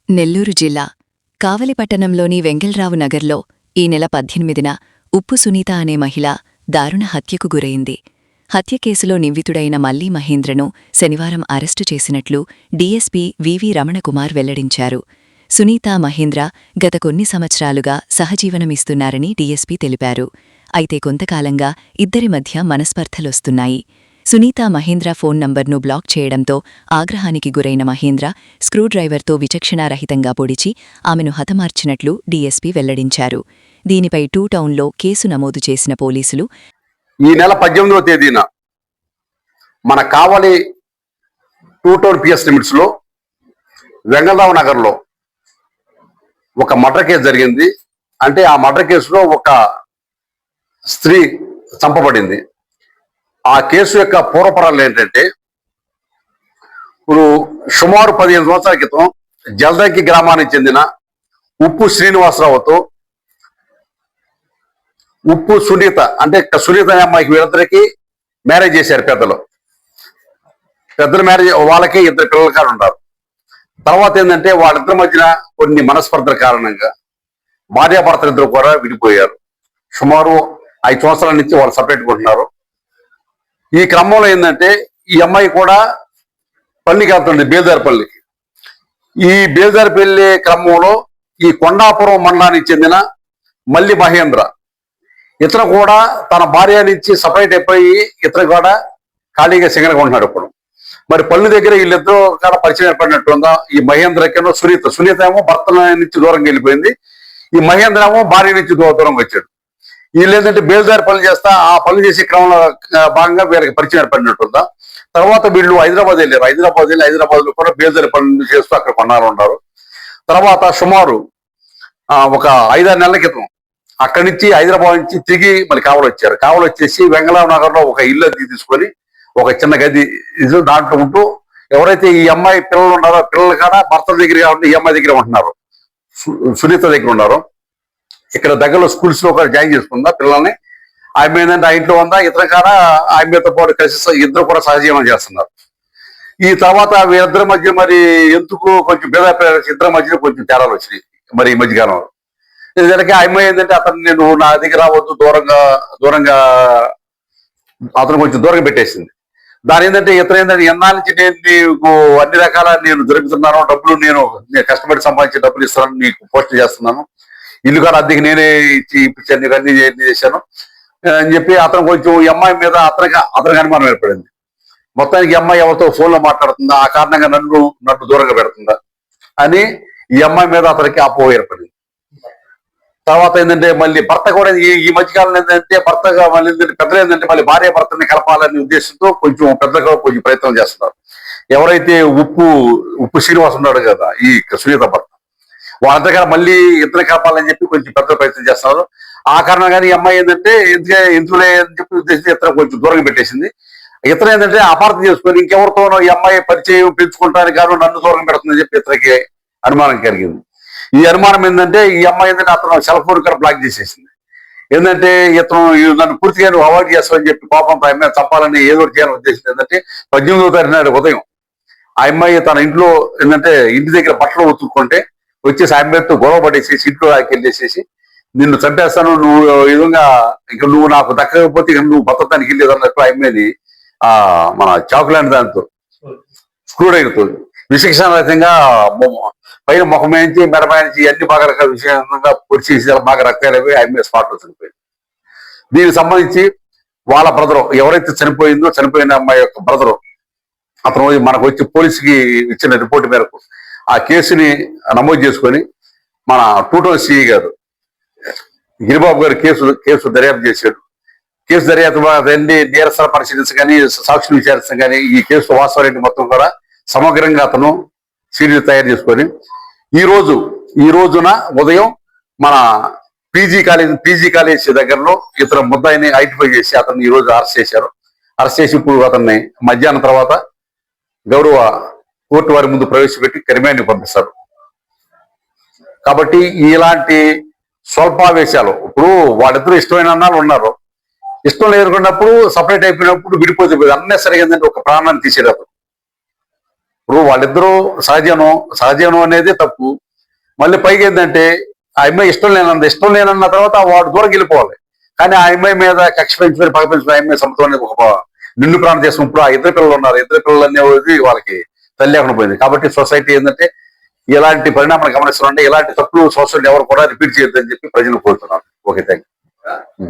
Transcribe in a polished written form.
నెల్లూరు జిల్లా కావలిపట్టణంలోని వెంగళ్రావు నగర్లో ఈ నెల 18న ఉప్పు సునీత అనే మహిళ దారుణ హత్యకు గురైంది. హత్య కేసులో నిందితుడైన మల్లీ మహేంద్రను శనివారం అరెస్టు చేసినట్లు డీఎస్పీ వివి రమణకుమార్ వెల్లడించారు. సునీత, మహేంద్ర గత కొన్ని సంవత్సరాలుగా సహజీవనమిస్తున్నారని డీఎస్పీ తెలిపారు. అయితే కొంతకాలంగా ఇద్దరి మధ్య మనస్పర్ధలొస్తున్నాయి. సునీత, మహేంద్ర ఫోన్ నంబర్ను బ్లాక్ చేయడంతో ఆగ్రహానికి గురైన మహేంద్ర స్క్రూడ్రైవర్తో విచక్షణారహితంగా పొడిచి ఆమెను హతమార్చినట్లు డీఎస్పీ వెల్లడించారు. దీనిపై టూ టౌన్లో కేసు నమోదు చేసిన పోలీసులు ఈ నెల 18వ తేదీన మన కావలి టూ టౌన్ పిఎస్ లిమిట్స్ లో వెంగళరావు నగర్లో ఒక మర్డర్ కేసు జరిగింది. అంటే ఆ మర్డర్ కేసులో ఒక స్త్రీ చంపబడింది. ఆ కేసు యొక్క పూర్వపరాలు ఏంటంటే, ఇప్పుడు సుమారు 15 సంవత్సరాల క్రితం జల్దంకి గ్రామానికి చెందిన ఉప్పు శ్రీనివాసరావుతో ఉప్పు సునీత, అంటే సునీత అనే అమ్మాయికి వీళ్ళిద్దరికి మ్యారేజ్ చేశారు. పెద్దల మ్యారేజ్, వాళ్ళకి ఇద్దరు పిల్లల కాడ ఉంటారు. తర్వాత ఏంటంటే వాళ్ళిద్దరి మధ్యన కొన్ని మనస్పర్ధల కారణంగా భార్యాభర్తలు ఇద్దరు కూడా విడిపోయారు. సుమారు 5 సంవత్సరాల నుంచి వాళ్ళు సపరేట్ ఉంటున్నారు. ఈ క్రమంలో ఏంటంటే ఈ అమ్మాయి కూడా పల్లికి వెళ్తుంది, బేల్దారిపల్లికి. ఈ బేల్దారిపల్లి క్రమంలో ఈ కొండాపురం మండలానికి చెందిన మల్లి మహేంద్ర ఇతను కూడా తన భార్య నుంచి సపరేట్ అయిపోయి ఇతను కూడా ఖాళీగా సింగల్గా ఉంటున్నాడు. ఇప్పుడు మరి పల్లి దగ్గర వీళ్ళిద్దరూ కూడా పరిచయం ఏర్పడినట్టు ఉందా. ఈ మహేంద్రకేమో సునీత ఏమో భర్త నుంచి దూరంగా వెళ్ళిపోయింది, ఈ మహేంద్ర ఏమో భార్య నుంచి దూరంగా వచ్చాడు. వీళ్ళు ఏంటంటే బేల్దారి పనులు చేస్తా ఆ పనులు చేసే క్రమంలో భాగంగా వీళ్ళకి పరిచయం ఏర్పడినట్టుందా. తర్వాత వీళ్ళు హైదరాబాద్ వెళ్ళారు. హైదరాబాద్ లో కూడా బేల్దారి పనులు చేస్తూ అక్కడ కొన్నారు ఉంటారు. తర్వాత సుమారు ఒక 5-6 నెలల క్రితం అక్కడి నుంచి హైదరాబాద్ నుంచి తిరిగి మళ్ళీ కావలి వచ్చారు. కావలి వచ్చేసి వెంగళరావు నగర్ లో ఒక ఇల్లు తీసుకొని ఒక చిన్న గది దాంట్లో ఉంటూ, ఎవరైతే ఈ అమ్మాయి పిల్లలు ఉన్నారో పిల్లలు కాడ భర్త దగ్గర కాకుండా ఈ అమ్మాయి దగ్గర ఉంటున్నారు, సునీత దగ్గర ఉన్నారు. ఇక్కడ దగ్గరలో స్కూల్స్ లో కూడా జాయిన్ చేసుకుందా పిల్లల్ని. ఆమె ఏంటంటే ఆ ఇంట్లో ఉందా, ఇతర కాడ ఆమెతో పాటు కలిసి ఇద్దరు కూడా సహజీవనం చేస్తున్నారు. ఈ తర్వాత వీళ్ళిద్దరి మధ్య మరి ఎందుకు కొంచెం ఇద్దరి మధ్య కొంచెం తేడాలు వచ్చినాయి మరి ఈ మధ్యకాలంలో. ఎందుకంటే ఆ అమ్మాయి ఏంటంటే అతను నేను నా దగ్గర రావద్దు, దూరంగా అతను కొంచెం దూరంగా పెట్టేసింది. దాని ఏంటంటే ఇతను ఏంటంటే ఎన్నాళ్ళ నుంచి నేను నీకు అన్ని రకాల నేను దొరుకుతున్నాను, డబ్బులు నేను కష్టపడి సంపాదించే డబ్బులు ఇస్తున్నాను, నీకు పోస్ట్ చేస్తున్నాను, ఇల్లు కూడా అద్దెకి నేనే ఇప్పించాను, నీకు అన్ని చేశాను అని చెప్పి అతను కొంచెం ఈ అమ్మాయి మీద అతనికి అనుమానం ఏర్పడింది. మొత్తానికి ఈ అమ్మాయి ఎవరితో ఫోన్లో మాట్లాడుతుందా, ఆ కారణంగా నన్ను దూరంగా పెడుతుందా అని ఈ అమ్మాయి మీద అతనికి అపోహ ఏర్పడింది. తర్వాత ఏంటంటే మళ్ళీ భర్త కూడా ఈ మధ్యకాలం ఏంటంటే భర్తగా మళ్ళీ పెద్దలు ఏంటంటే మళ్ళీ భార్య భర్తని కలపాలనే ఉద్దేశంతో కొంచెం పెద్దగా కొంచెం ప్రయత్నం చేస్తున్నారు. ఎవరైతే ఉప్పు శ్రీనివాస్ ఉన్నాడు కదా, ఈ సునీత భర్త, వాళ్ళంతా మళ్ళీ ఇద్దరు కలపాలని చెప్పి కొంచెం పెద్ద ప్రయత్నం చేస్తున్నారు. ఆ కారణంగానే ఈ అమ్మాయి ఏంటంటే ఎందుకులే అని చెప్పి ఉద్దేశించి ఇతర కొంచెం దూరంగా పెట్టేసింది. ఇతర ఏంటంటే అపార్థం చేసుకొని ఇంకెవరితోనో ఈ అమ్మాయి పరిచయం పెంచుకుంటానికి గాను నన్ను దూరంగా పెడుతుందని చెప్పి ఇతనికి అనుమానం కలిగింది. ఈ అనుమానం ఏంటంటే ఈ అమ్మాయి ఏంటంటే అతను సెల్ ఫోన్ కూడా బ్లాక్ చేసేసింది. ఏంటంటే ఇతను నన్ను పూర్తిగా నువ్వు అవాయిడ్ చేస్తావని చెప్పి కోపంతో ఆ అమ్మాయి చంపాలని ఏదో చేయాలని ఉద్దేశం ఏంటంటే 18వ తారీఖు నాడు ఉదయం ఆ అమ్మాయి తన ఇంట్లో ఏంటంటే ఇంటి దగ్గర బట్టలు ఉతుక్కుంటే వచ్చేసి ఆ అమ్మాయితో గొడవ పడేసేసి ఇంట్లో వెళ్ళేసేసి నిన్ను చంపేస్తాను, నువ్వు ఈ విధంగా ఇక నువ్వు నాకు దక్కకపోతే ఇక నువ్వు బతకడానికి వెళ్ళేది అన్నట్టు ఆ అమ్మాయిని మన చాకులాంటి దాంతో స్క్రూడ్రైవర్తో విశిక్షణరహితంగా పైన ముఖమేంచి మెడమాయించి అన్ని బాగా రకాల విషయంగా పొడిచేసి బాగా రక్తాలవి ఆమె స్పాట్లో చనిపోయింది. దీనికి సంబంధించి వాళ్ళ బ్రదరు ఎవరైతే చనిపోయిన అమ్మాయి యొక్క బ్రదరు అతను మనకు వచ్చి పోలీసుకి ఇచ్చిన రిపోర్ట్ మేరకు ఆ కేసుని నమోదు చేసుకొని మన టూ టౌన్ సిఐ గారు గిరిబాబు గారు కేసు దర్యాప్తు చేశాడు. కేసు దర్యాప్తు అన్ని నేరస్థల పరిశీలించ కానీ సాక్షులు విచారించడం కానీ ఈ కేసు వాస్తవాన్ని మొత్తం కూడా సమగ్రంగా అతను సీడీలు తయారు చేసుకొని ఈ రోజున ఉదయం మన పీజీ కాలేజ్ దగ్గరలో ఇతర ముద్దాయిని ఐడెంటిఫై చేసి అతన్ని ఈ రోజు అరెస్ట్ చేశారు. అరెస్ట్ చేసి ఇప్పుడు అతన్ని మధ్యాహ్నం తర్వాత గౌరవ కోర్టు వారి ముందు ప్రవేశపెట్టి రిమాండ్కి పంపిస్తారు. కాబట్టి ఇలాంటి స్వల్పావేశాలు, ఇప్పుడు వాళ్ళిద్దరూ ఇష్టమైన అన్నాళ్ళు ఉన్నారు, ఇష్టం లేదనుకున్నప్పుడు సపరేట్ అయిపోయినప్పుడు విడిపోతే అన్నెసరిగా ఏంటంటే ఒక ప్రాణాన్ని తీసేటప్పుడు ఇప్పుడు వాళ్ళిద్దరూ సహజీవనం అనేది తప్పు. మళ్ళీ పైకి ఏంటంటే ఆ అమ్మాయి ఇష్టం లేనన్న తర్వాత వాడు దూరం వెళ్ళిపోవాలి. కానీ ఆ అమ్మాయి మీద కక్ష పెంచుకొని పగ పెంచుకుని ఆ అమ్మాయి సొంతం ఒక నిండు ప్రాణం చేసిన ఇప్పుడు ఆ ఇద్దరు పిల్లలు ఉన్నారు. ఇద్దరు పిల్లలు అనేది వాళ్ళకి తల్లి లేకుండా పోయింది. కాబట్టి సొసైటీ ఏంటంటే ఇలాంటి పరిణామాలు గమనిస్తున్నారంటే ఇలాంటి తప్పులు సొసైటీ ఎవరు కూడా రిపీట్ చేయొద్దని చెప్పి ప్రజలు కోరుతున్నారు. Okay, thank you.